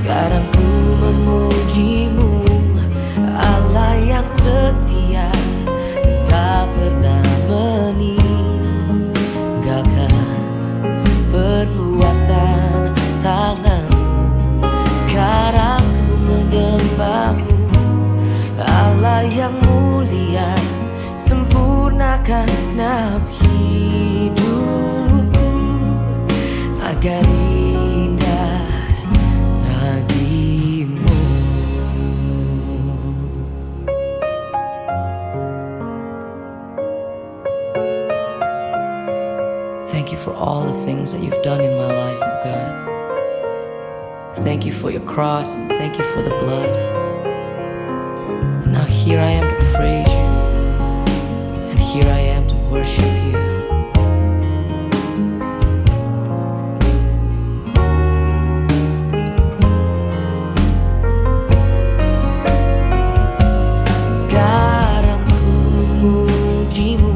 Sekarang ku memuji-Mu, Allah yang setia, yang tak pernah meninggalkan perbuatan tangan-Mu. Sekarang ku menyembah-Mu, Allah yang mulia, sempurnakan segenap hidupku agar indah bagimu. Thank you for all the things that you've done in my life, oh God. Thank you for your cross and thank you for the blood. And now here I am to praise you, and here I am to worship you. Sekarang ku memuji-Mu,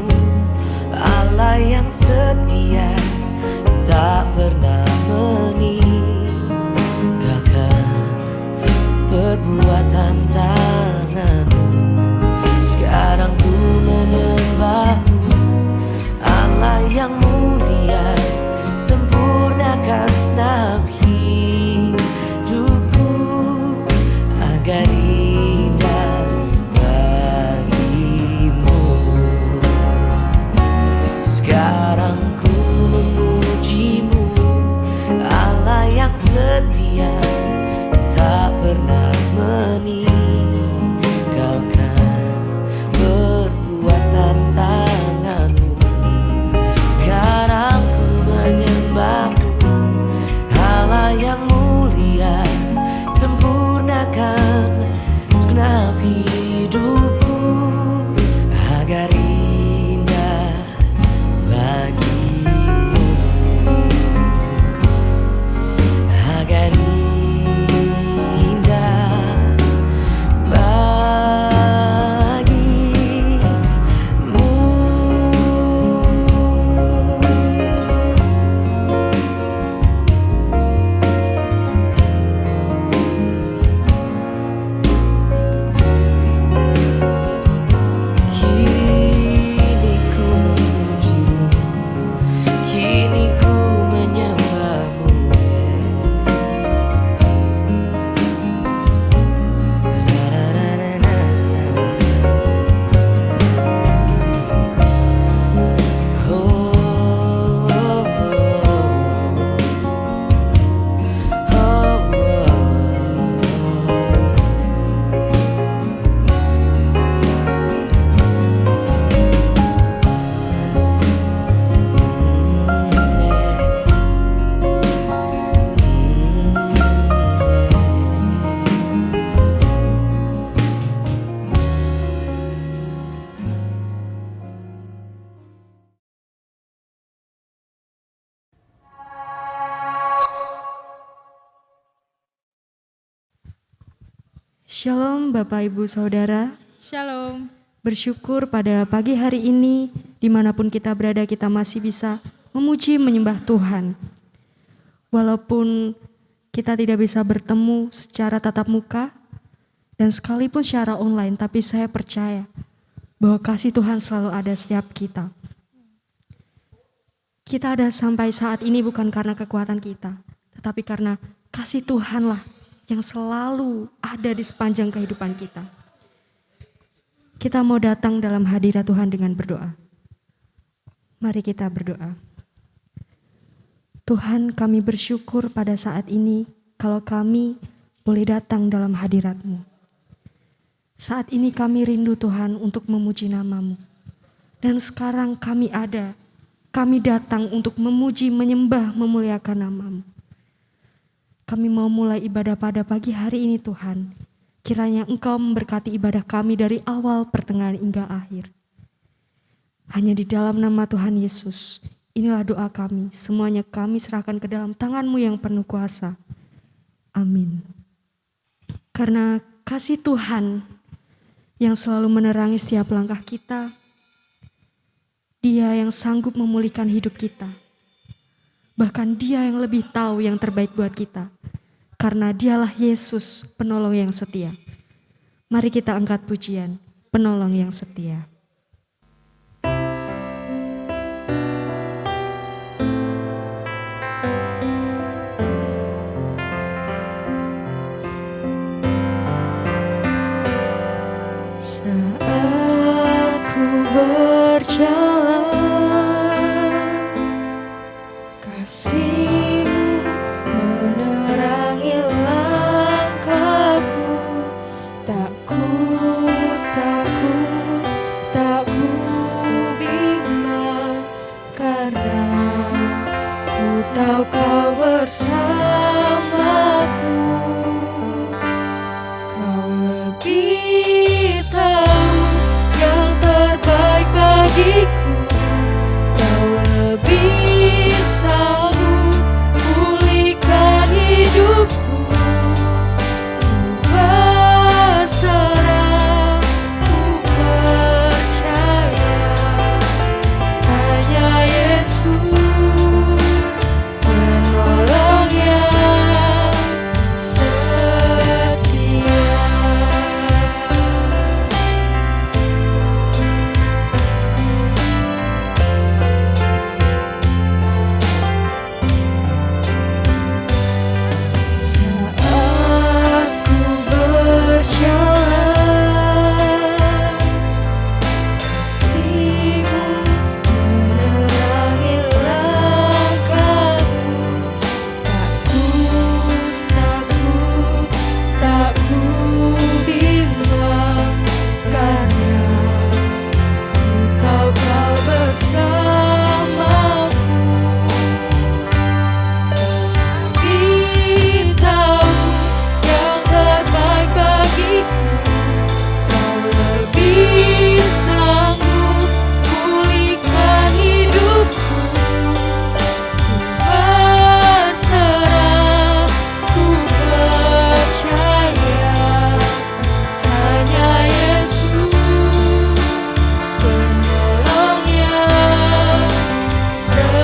Allah yang setia, tak pernah meninggalkan perbuatan tangan-Mu. Sekarang ku menyembah-Mu, Allah yang mulia, sempurnakan segenap hidupku agar indah bagimu. Sekarang ku memuji-Mu, Allah yang setia, tak pernah meninggalkan perbuatan tangan-Mu. Sekarang ku menyembah-Mu, Allah yang mulia, sempurnakan segenap hidupku agar indah bagimu, agar indah bagimu. Kini ku memuji-Mu, kini ku menyembah-Mu. Shalom Bapak Ibu Saudara, Shalom. bersyukur pada pagi hari ini dimanapun kita berada kita masih bisa memuji menyembah Tuhan. Walaupun kita tidak bisa bertemu secara tatap muka dan sekalipun secara online, tapi saya percaya bahwa kasih Tuhan selalu ada setiap kita. Kita ada sampai saat ini bukan karena kekuatan kita, tetapi karena kasih Tuhanlah yang selalu ada di sepanjang kehidupan kita. Kita mau datang dalam hadirat Tuhan dengan berdoa. Mari kita berdoa. Tuhan, kami bersyukur pada saat ini kalau kami boleh datang dalam hadirat-Mu. Saat ini kami rindu Tuhan untuk memuji nama-Mu. Dan sekarang kami datang untuk memuji, menyembah, memuliakan nama-Mu. Kami mau mulai ibadah pada pagi hari ini Tuhan. Kiranya Engkau memberkati ibadah kami dari awal, pertengahan hingga akhir. Hanya di dalam nama Tuhan Yesus, inilah doa kami. Semuanya kami serahkan ke dalam tangan-Mu yang penuh kuasa. Amin. Karena kasih Tuhan yang selalu menerangi setiap langkah kita, Dia yang sanggup memulihkan hidup kita. Bahkan Dia yang lebih tahu yang terbaik buat kita. karena dialah Yesus penolong yang setia. Mari kita angkat pujian, penolong yang setia. Saat ku berjalan, kasih-Mu menerangi langkahku. Tak ku bimbang, karena ku tahu Kau bersamaku. Kau lebih tahu yang terbaik bagiku. Kau lebih sanggup pulihkan hidupku. Ku berserah, ku percaya, hanya Yesus penolong yang setia. Saat ku berjalan, kasih-Mu menerangi langkahku. Tak ku bimbang, karena ku tahu Kau bersamaku. Lebih tahu yang terbaik bagiku. Kau lebih sanggup pulihkan hidupku. Ku berserah, ku percaya, hanya Yesus penolong yang setia.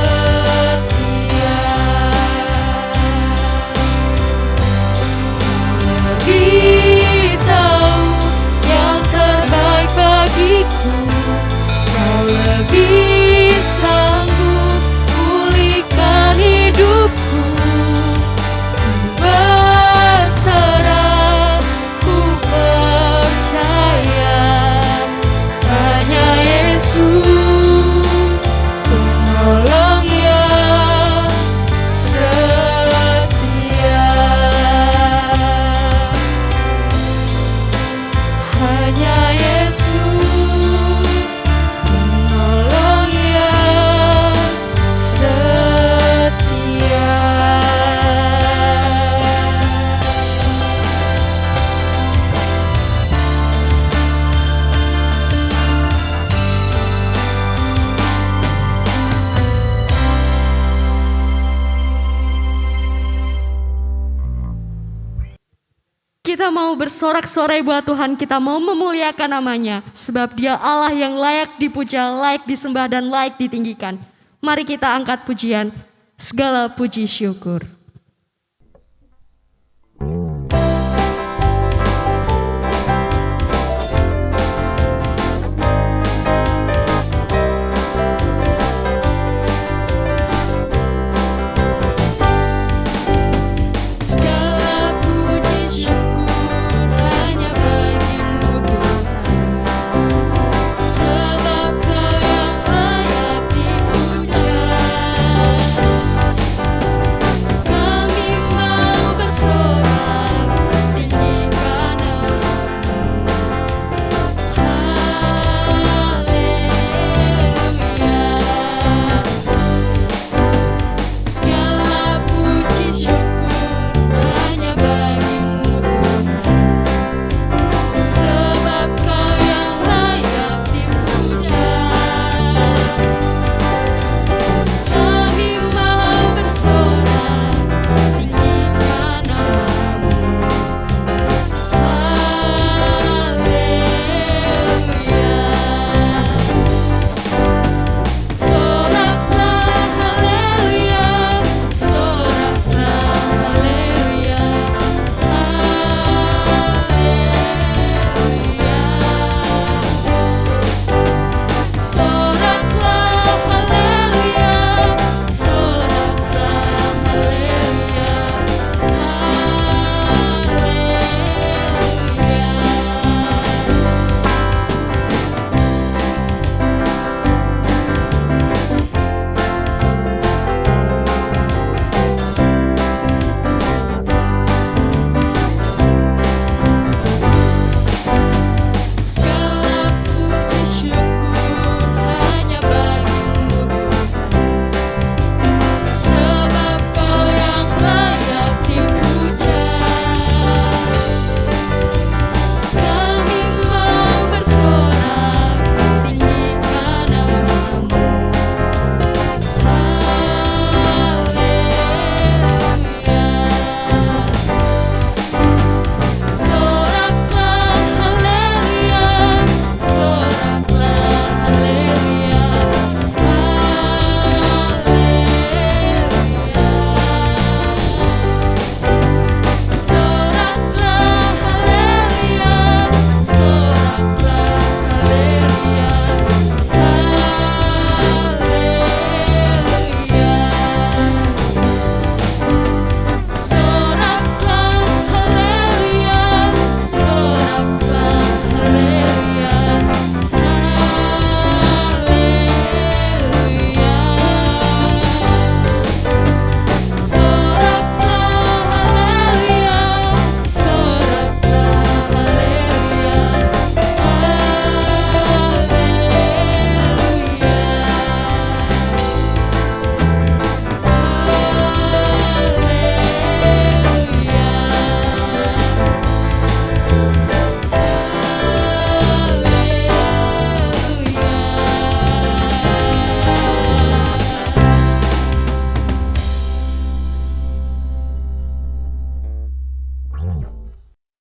Lebih tahu yang terbaik bagiku. Kau lebih sanggup pulihkan hidupku. Ku berserah, ku percaya, hanya Yesus penolong yang setia. Hanya Yesus penolong yang setia. Kita mau bersorak-sorai buat Tuhan, kita mau memuliakan namanya. Sebab Dia Allah yang layak dipuja, layak disembah dan layak ditinggikan. Mari kita angkat pujian, segala puji syukur. Segala puji syukur hanya bagi-Mu Tuhan, sebab Kau yang layak dipuja.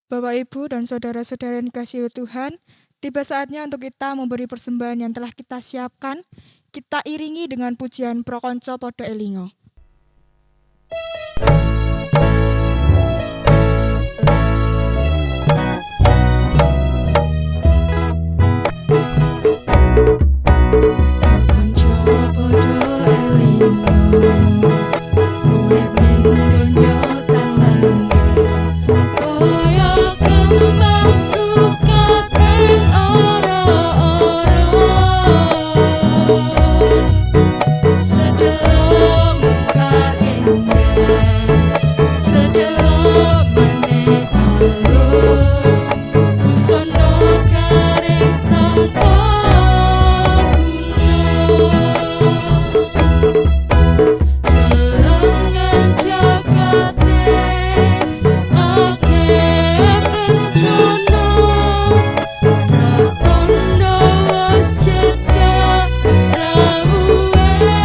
Bapak, Ibu, dan saudara-saudara yang dikasihi Tuhan, tiba saatnya untuk kita memberi persembahan yang telah kita siapkan. Kita iringi dengan pujian Prokonco Podo Elingo. Prokonco Podo Elingo, urip ning donya tambang. Kaya kembang sukat ing ora-ora, sedelok mekar indah, sedelok meneh alur, busana garing tanpa guna. Delengan jagate akeh bencana, pratandha wis cedhak rawuhe.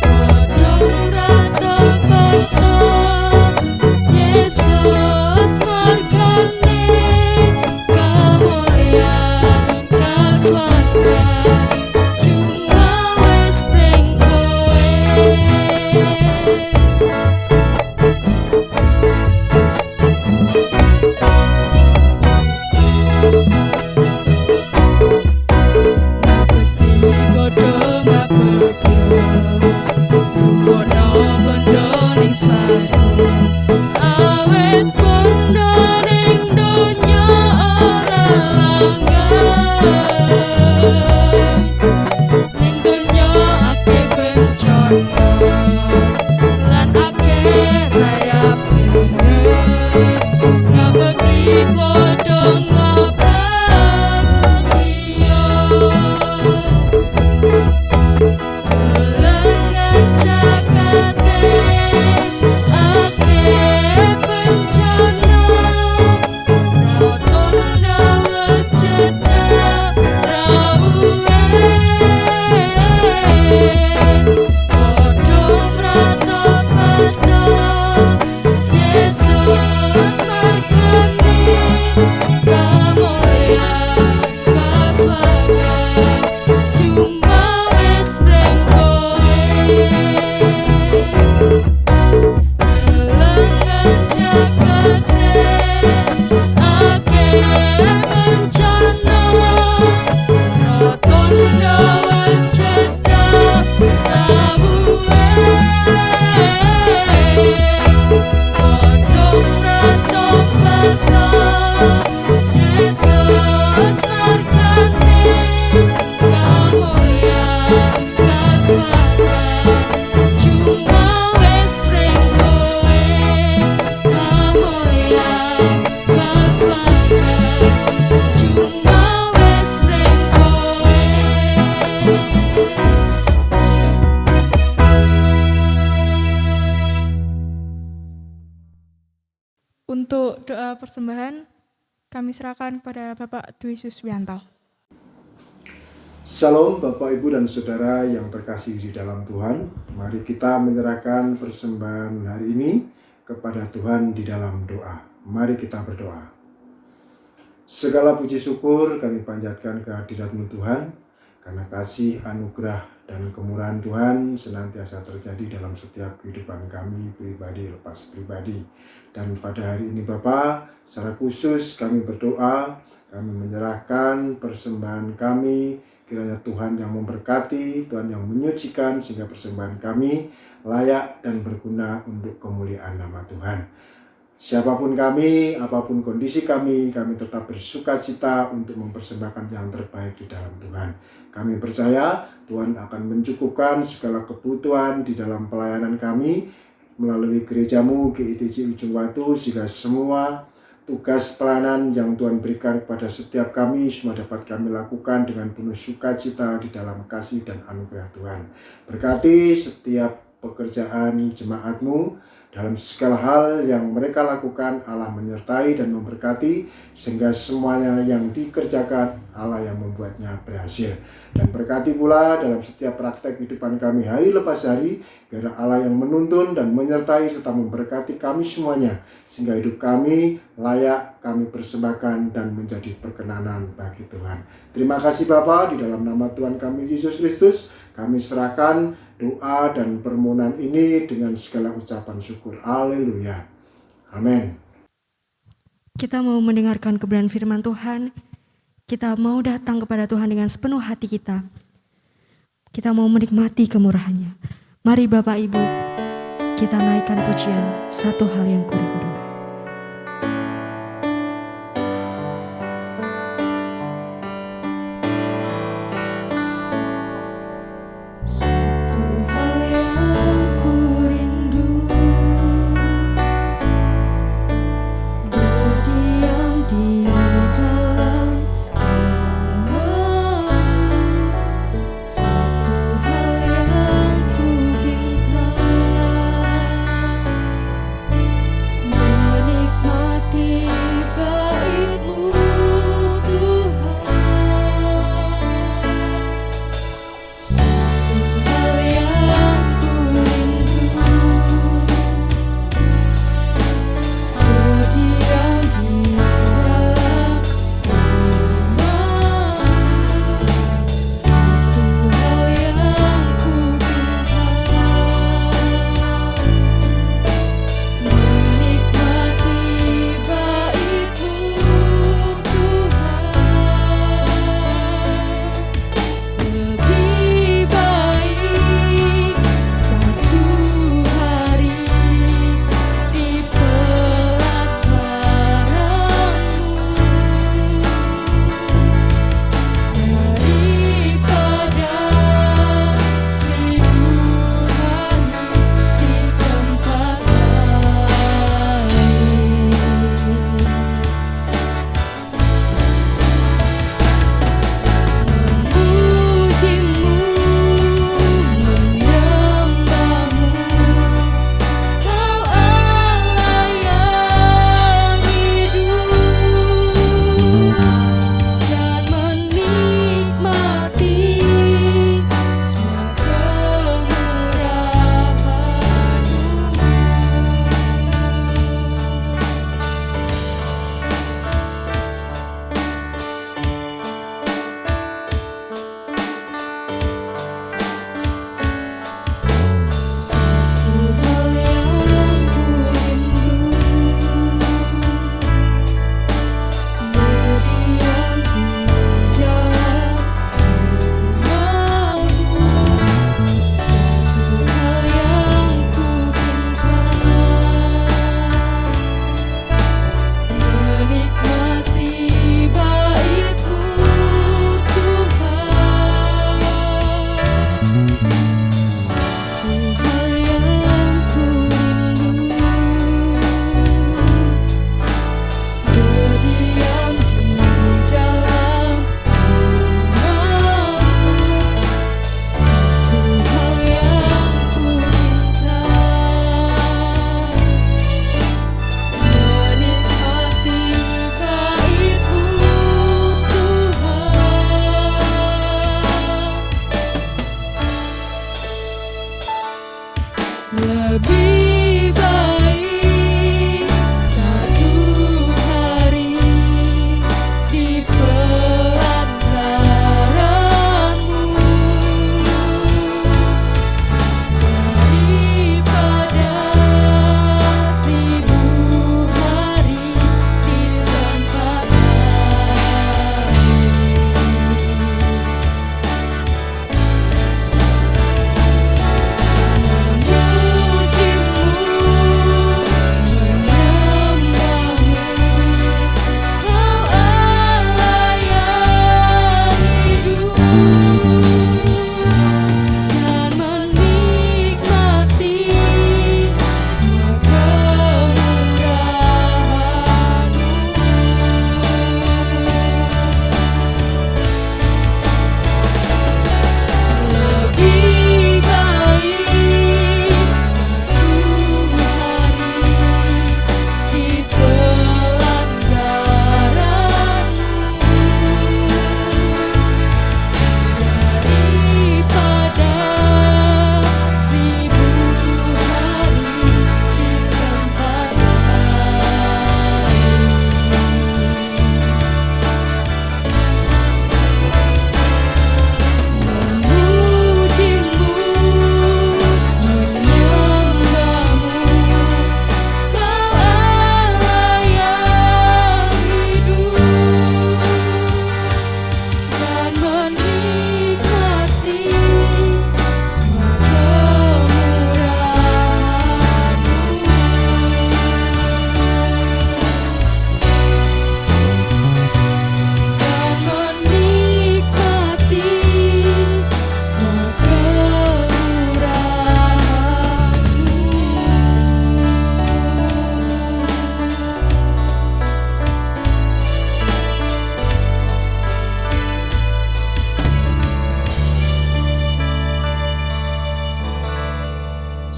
Padha mrata-prata Yesus margane, kamulyan kaswargan cuma wis pring kowe. Ngabekti padha ngabekti, lumpukna banda ning swarga. Awit banda ning donya ora langgeng, ning donya akeh bencana lan akeh rayap rene. Ngabekti padha ngabekti yo. Delengan jagate akeh bencana, pratandha wis cedhak rawuhe. Padha mrata-prata Yesus margane, kamulyan kaswargan cuma wis pring kowe. Delengan jagate akeh bencana, pratandha wis cedhak rawuhe. Padha mrata-prata Yesus margane, kamulyan kaswargan cuma wis pring kowe. Kamulyan kaswargan cuma wis pring kowe. Untuk doa persembahan kami serahkan kepada Bapak Dwi Suswianto. Shalom Bapak, Ibu, dan Saudara yang terkasih di dalam Tuhan. Mari kita menyerahkan persembahan hari ini kepada Tuhan di dalam doa. Mari kita berdoa. Segala puji syukur kami panjatkan kehadirat-Mu Tuhan, karena kasih, anugerah, dan kemurahan Tuhan senantiasa terjadi dalam setiap kehidupan kami pribadi lepas pribadi. Dan pada hari ini Bapa, secara khusus kami berdoa, kami menyerahkan persembahan kami, kiranya Tuhan yang memberkati, Tuhan yang menyucikan, sehingga persembahan kami layak dan berguna untuk kemuliaan nama Tuhan. Siapapun kami, apapun kondisi kami tetap bersukacita untuk mempersembahkan yang terbaik di dalam Tuhan. Kami percaya Tuhan akan mencukupkan segala kebutuhan di dalam pelayanan kami melalui gereja-Mu GITC Ujung Watu, sehingga semua tugas pelayanan yang Tuhan berikan kepada setiap kami semua dapat kami lakukan dengan penuh sukacita di dalam kasih dan anugerah Tuhan. Berkati setiap pekerjaan jemaat-Mu, Dalam segala hal yang mereka lakukan, Allah menyertai dan memberkati, sehingga semuanya yang dikerjakan, Allah yang membuatnya berhasil. Dan berkati pula dalam setiap praktek kehidupan kami hari lepas hari, biar Allah yang menuntun dan menyertai serta memberkati kami semuanya, sehingga hidup kami layak kami persembahkan dan menjadi perkenanan bagi Tuhan. Terima kasih Bapa, di dalam nama Tuhan kami Yesus Kristus, kami serahkan doa dan permohonan ini dengan segala ucapan syukur. Haleluya. Amin. Kita mau mendengarkan kebenaran firman Tuhan. Kita mau datang kepada Tuhan dengan sepenuh hati kita. Kita mau menikmati kemurahan-Nya. Mari Bapak Ibu, kita naikkan pujian Satu Hal Yang Kurindu.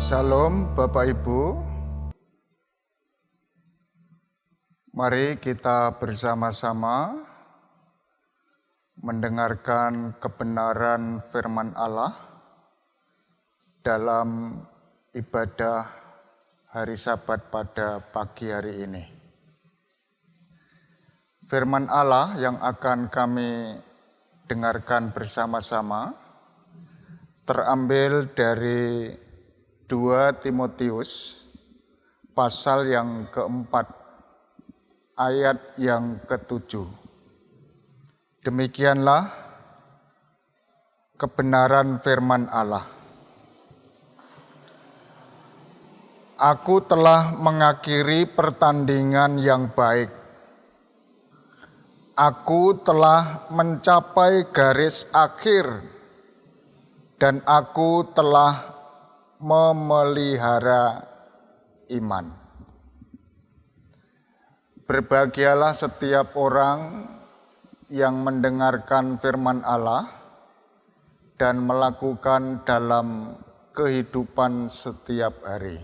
Salam Bapak Ibu. Mari kita bersama-sama mendengarkan kebenaran firman Allah dalam ibadah hari Sabat pada pagi hari ini. Firman Allah yang akan kami dengarkan bersama-sama terambil dari 2 Timotius pasal yang keempat ayat yang ke-7. Demikianlah kebenaran firman Allah. Aku telah mengakhiri pertandingan yang baik. Aku telah mencapai garis akhir dan aku telah memelihara iman. Berbahagialah setiap orang yang mendengarkan firman Allah dan melakukan dalam kehidupan setiap hari.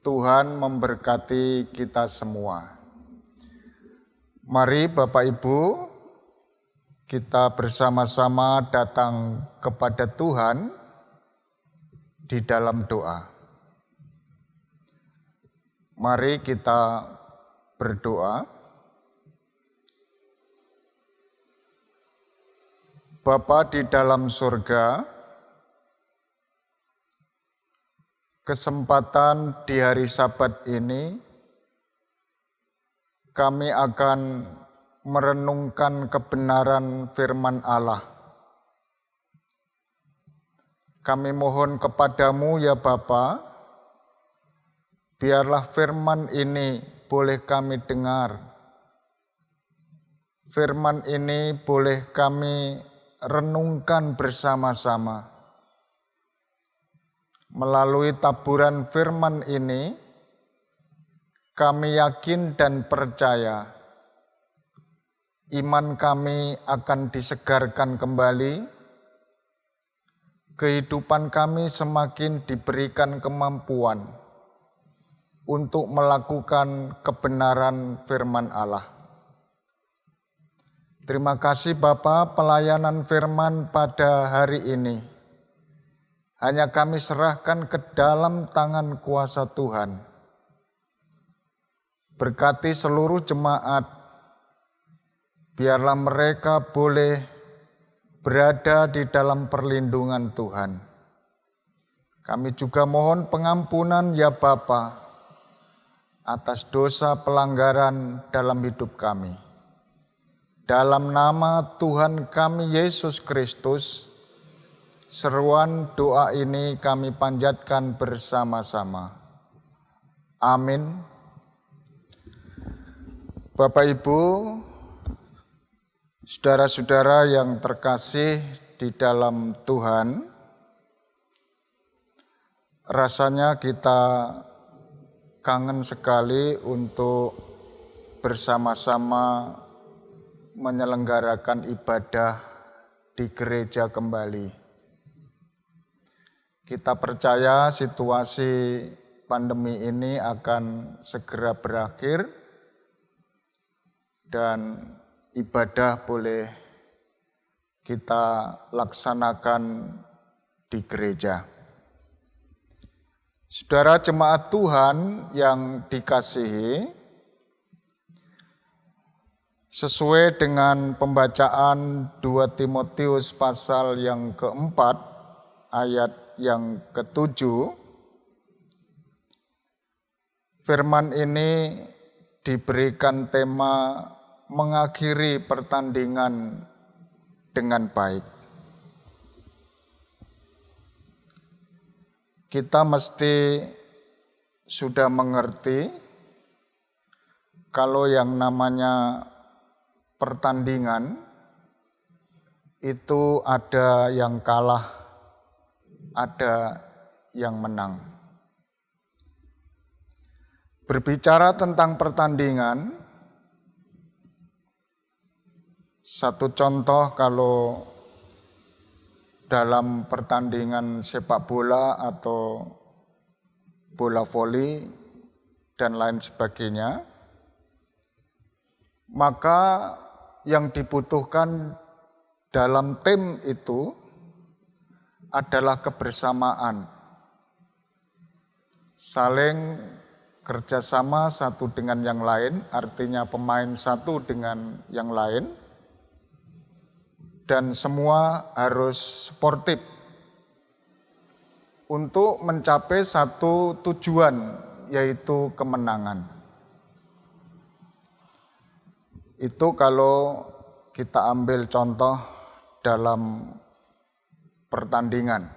Tuhan memberkati kita semua. Mari Bapak Ibu, kita bersama-sama datang kepada Tuhan di dalam doa. Mari kita berdoa. Bapa di dalam surga, kesempatan di hari Sabat ini kami akan merenungkan kebenaran firman Allah. Kami mohon kepadamu ya Bapa, biarlah firman ini boleh kami dengar. Firman ini boleh kami renungkan bersama-sama. Melalui taburan firman ini, kami yakin dan percaya iman kami akan disegarkan kembali, kehidupan kami semakin diberikan kemampuan untuk melakukan kebenaran firman Allah. Terima kasih Bapa, pelayanan firman pada hari ini hanya kami serahkan ke dalam tangan kuasa Tuhan. Berkati seluruh jemaat, biarlah mereka boleh berada di dalam perlindungan Tuhan. Kami juga mohon pengampunan ya Bapa atas dosa pelanggaran dalam hidup kami. Dalam nama Tuhan kami Yesus Kristus, seruan doa ini kami panjatkan bersama-sama. Amin. Bapak Ibu, saudara-saudara yang terkasih di dalam Tuhan, rasanya kita kangen sekali untuk bersama-sama menyelenggarakan ibadah di gereja kembali. Kita percaya situasi pandemi ini akan segera berakhir dan ibadah boleh kita laksanakan di gereja. Saudara jemaat Tuhan yang dikasihi, sesuai dengan pembacaan 2 Timotius pasal yang keempat, ayat yang ke-7, firman ini diberikan tema mengakhiri pertandingan dengan baik. Kita mesti sudah mengerti kalau yang namanya pertandingan itu ada yang kalah, ada yang menang. Berbicara tentang pertandingan, satu contoh kalau dalam pertandingan sepak bola atau bola voli dan lain sebagainya, maka yang dibutuhkan dalam tim itu adalah kebersamaan, saling kerjasama satu dengan yang lain, artinya pemain satu dengan yang lain, dan semua harus sportif untuk mencapai satu tujuan, yaitu kemenangan. Itu kalau kita ambil contoh dalam pertandingan.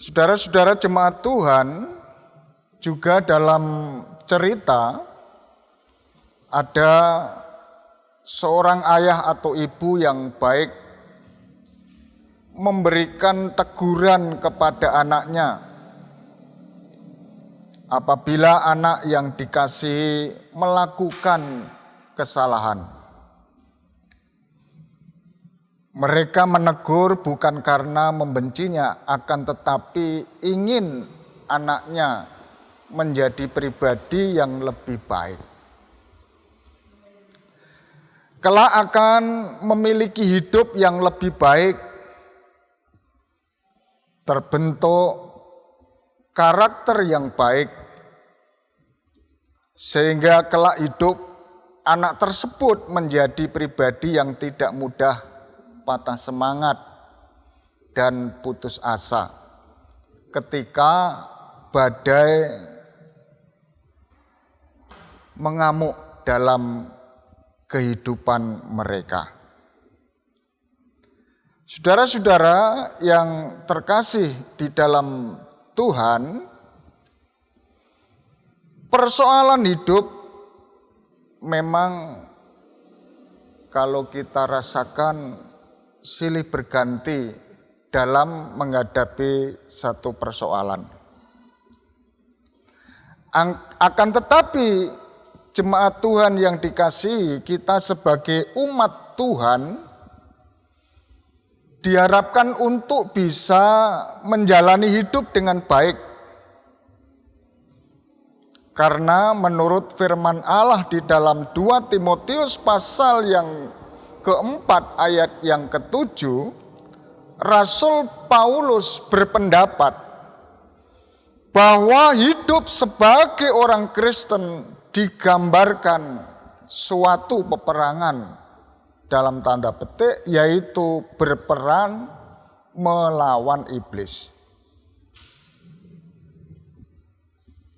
Saudara-saudara jemaat Tuhan, juga dalam cerita ada seorang ayah atau ibu yang baik memberikan teguran kepada anaknya apabila anak yang dikasihi melakukan kesalahan. Mereka menegur bukan karena membencinya, akan tetapi ingin anaknya menjadi pribadi yang lebih baik. Kelak akan memiliki hidup yang lebih baik, terbentuk karakter yang baik, sehingga kelak hidup anak tersebut menjadi pribadi yang tidak mudah patah semangat dan putus asa ketika badai mengamuk dalam kehidupan mereka. Saudara-saudara yang terkasih di dalam Tuhan, persoalan hidup memang kalau kita rasakan silih berganti dalam menghadapi satu persoalan. Akan tetapi jemaat Tuhan yang dikasihi, kita sebagai umat Tuhan diharapkan untuk bisa menjalani hidup dengan baik. Karena menurut firman Allah di dalam 2 Timotius pasal yang keempat ayat yang ke-7, Rasul Paulus berpendapat bahwa hidup sebagai orang Kristen digambarkan suatu peperangan dalam tanda petik, yaitu berperang melawan iblis.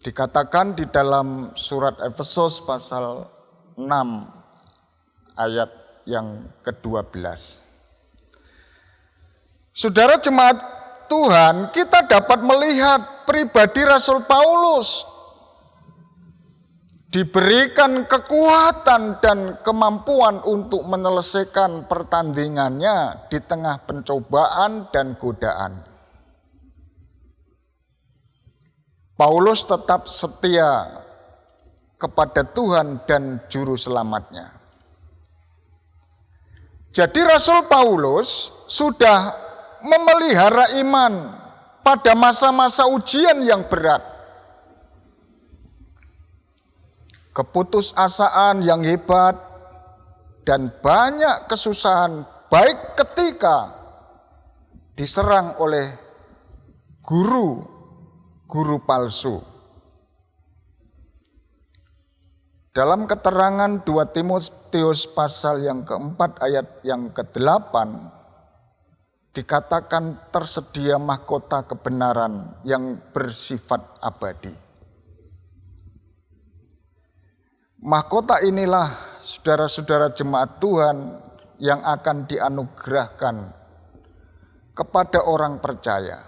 Dikatakan di dalam surat Efesus pasal 6 ayat yang ke-12. Saudara jemaat Tuhan, kita dapat melihat pribadi Rasul Paulus diberikan kekuatan dan kemampuan untuk menyelesaikan pertandingannya di tengah pencobaan dan godaan. Paulus tetap setia kepada Tuhan dan juru selamatnya. Jadi Rasul Paulus sudah memelihara iman pada masa-masa ujian yang berat. Keputusasaan yang hebat dan banyak kesusahan, baik ketika diserang oleh guru palsu. Dalam keterangan 2 Timotius pasal yang keempat ayat yang ke-8 dikatakan tersedia mahkota kebenaran yang bersifat abadi. Mahkota inilah saudara-saudara jemaat Tuhan yang akan dianugerahkan kepada orang percaya.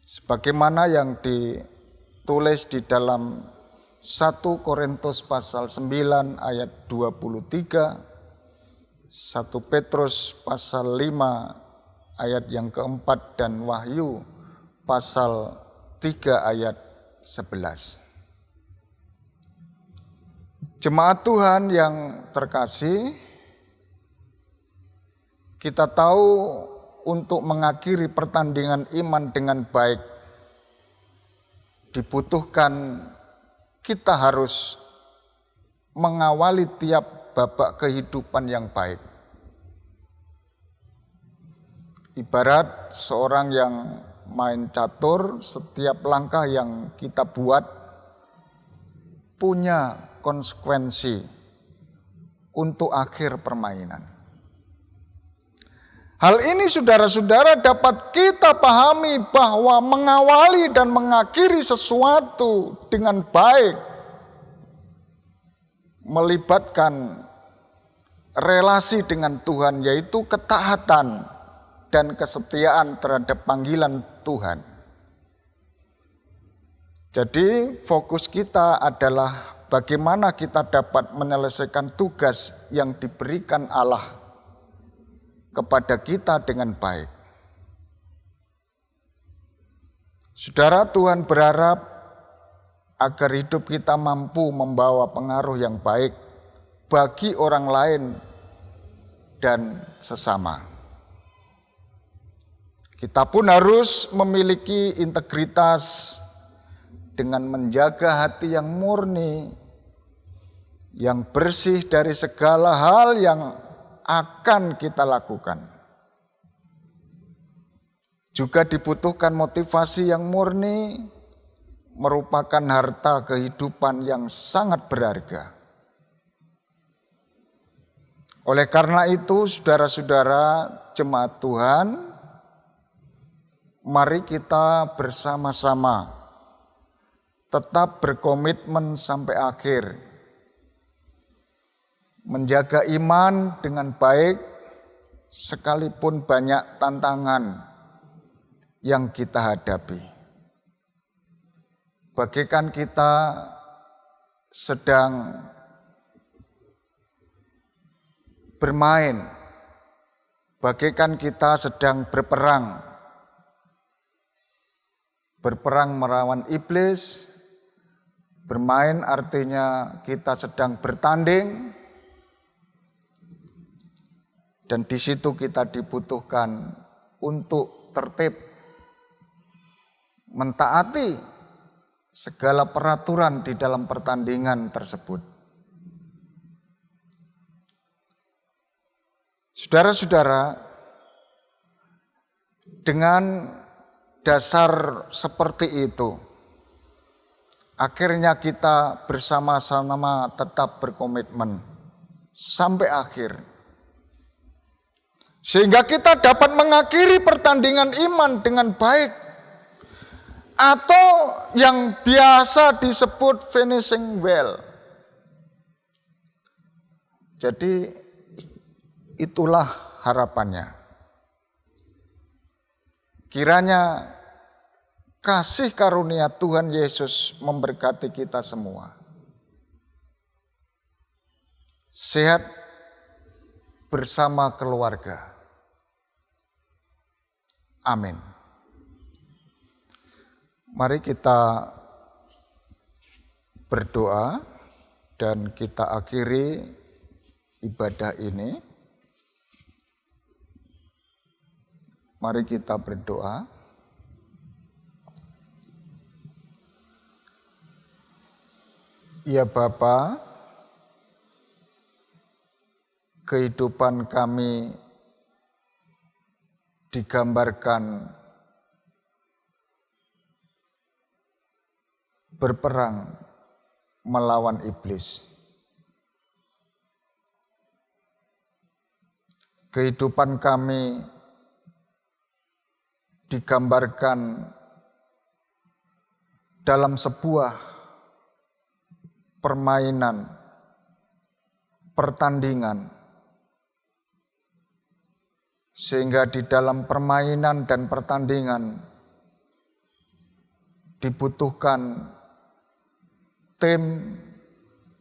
Sebagaimana yang ditulis di dalam 1 Korintus pasal 9 ayat 23, 1 Petrus pasal 5 ayat yang keempat, dan Wahyu pasal 3 ayat 11. Jemaat Tuhan yang terkasih, Kita tahu untuk mengakhiri pertandingan iman dengan baik dibutuhkan kita harus mengawali tiap babak kehidupan yang baik. Ibarat seorang yang main catur, setiap langkah yang kita buat punya konsekuensi untuk akhir permainan. Hal ini saudara-saudara dapat kita pahami bahwa mengawali dan mengakhiri sesuatu dengan baik melibatkan relasi dengan Tuhan, yaitu ketaatan dan kesetiaan terhadap panggilan Tuhan. Jadi fokus kita adalah bagaimana kita dapat menyelesaikan tugas yang diberikan Allah kepada kita dengan baik. Saudara, Tuhan berharap agar hidup kita mampu membawa pengaruh yang baik bagi orang lain dan sesama. Kita pun harus memiliki integritas dengan menjaga hati yang murni, yang bersih dari segala hal yang akan kita lakukan. Juga dibutuhkan motivasi yang murni, merupakan harta kehidupan yang sangat berharga. Oleh karena itu, saudara-saudara jemaat Tuhan, mari kita bersama-sama tetap berkomitmen sampai akhir, menjaga iman dengan baik sekalipun banyak tantangan yang kita hadapi. Bagaikan kita sedang bermain, bagaikan kita sedang berperang melawan iblis. Bermain artinya kita sedang bertanding, dan di situ kita dibutuhkan untuk tertib, mentaati segala peraturan di dalam pertandingan tersebut. Saudara-saudara, dengan dasar seperti itu, akhirnya kita bersama-sama tetap berkomitmen sampai akhir. Sehingga kita dapat mengakhiri pertandingan iman dengan baik. Atau yang biasa disebut finishing well. Jadi itulah harapannya. Kiranya kasih karunia Tuhan Yesus memberkati kita semua. Sehat bersama keluarga. Amin. Mari kita berdoa dan kita akhiri ibadah ini. Mari kita berdoa. Ya Bapa, kehidupan kami digambarkan berperang melawan iblis. Kehidupan kami digambarkan dalam sebuah permainan, pertandingan. Sehingga di dalam permainan dan pertandingan dibutuhkan tim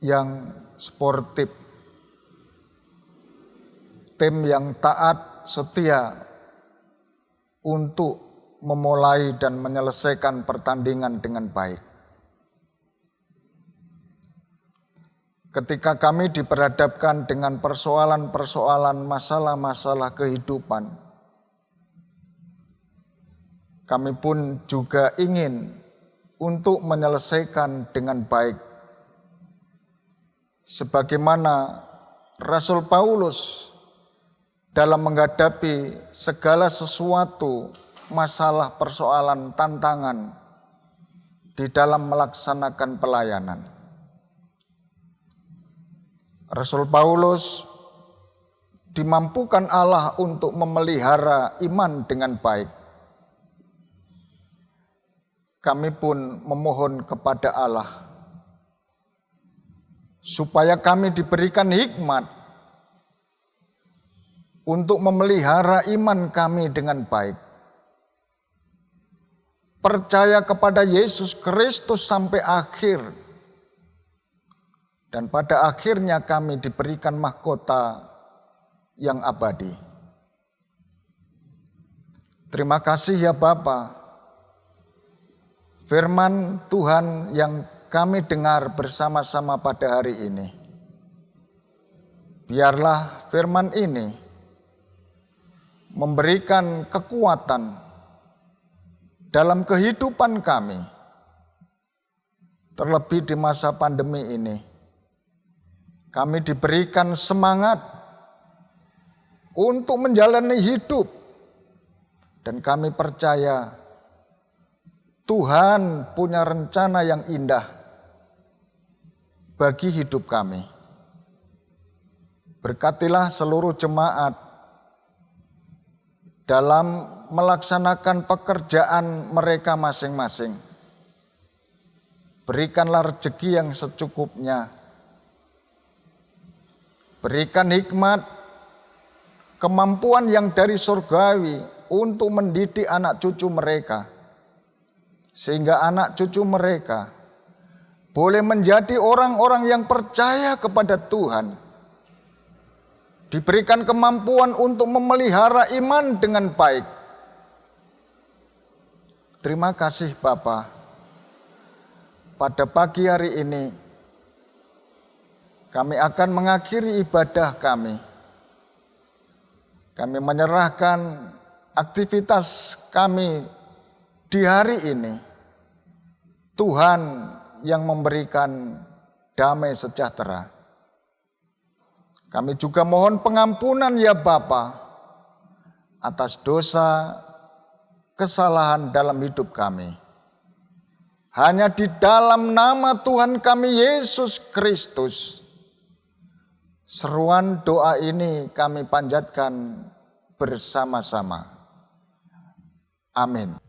yang sportif, tim yang taat, setia untuk memulai dan menyelesaikan pertandingan dengan baik. ketika kami diperhadapkan dengan persoalan-persoalan, masalah-masalah kehidupan, kami pun juga ingin untuk menyelesaikan dengan baik. Sebagaimana Rasul Paulus dalam menghadapi segala sesuatu, masalah, persoalan, tantangan di dalam melaksanakan pelayanan. Rasul Paulus dimampukan Allah untuk memelihara iman dengan baik. Kami pun memohon kepada Allah supaya kami diberikan hikmat untuk memelihara iman kami dengan baik. Percaya kepada Yesus Kristus sampai akhir. Dan pada akhirnya kami diberikan mahkota yang abadi. Terima kasih ya Bapa. Firman Tuhan yang kami dengar bersama-sama pada hari ini. Biarlah firman ini memberikan kekuatan dalam kehidupan kami. Terlebih di masa pandemi ini. Kami diberikan semangat untuk menjalani hidup. Dan kami percaya Tuhan punya rencana yang indah bagi hidup kami. Berkatilah seluruh jemaat dalam melaksanakan pekerjaan mereka masing-masing. Berikanlah rezeki yang secukupnya. Berikan hikmat, kemampuan yang dari surgawi untuk mendidik anak cucu mereka. Sehingga anak cucu mereka boleh menjadi orang-orang yang percaya kepada Tuhan. Diberikan kemampuan untuk memelihara iman dengan baik. Terima kasih Bapa. Pada pagi hari ini kami akan mengakhiri ibadah kami. Kami menyerahkan aktivitas kami di hari ini. Tuhan yang memberikan damai sejahtera. Kami juga mohon pengampunan ya Bapa atas dosa, kesalahan dalam hidup kami. Hanya di dalam nama Tuhan kami Yesus Kristus. Seruan doa ini kami panjatkan bersama-sama. Amin.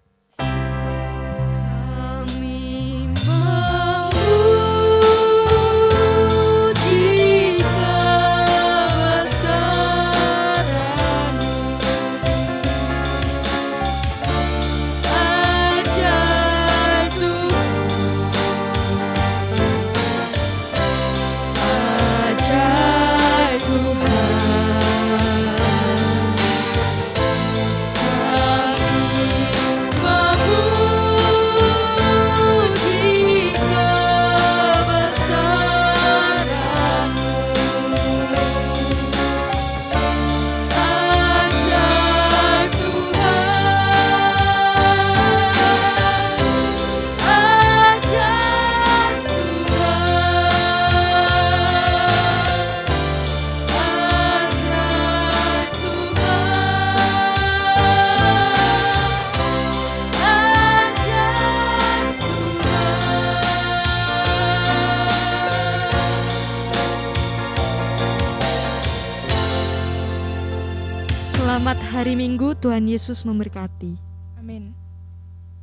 Selamat hari Minggu, Tuhan Yesus memberkati. Amin.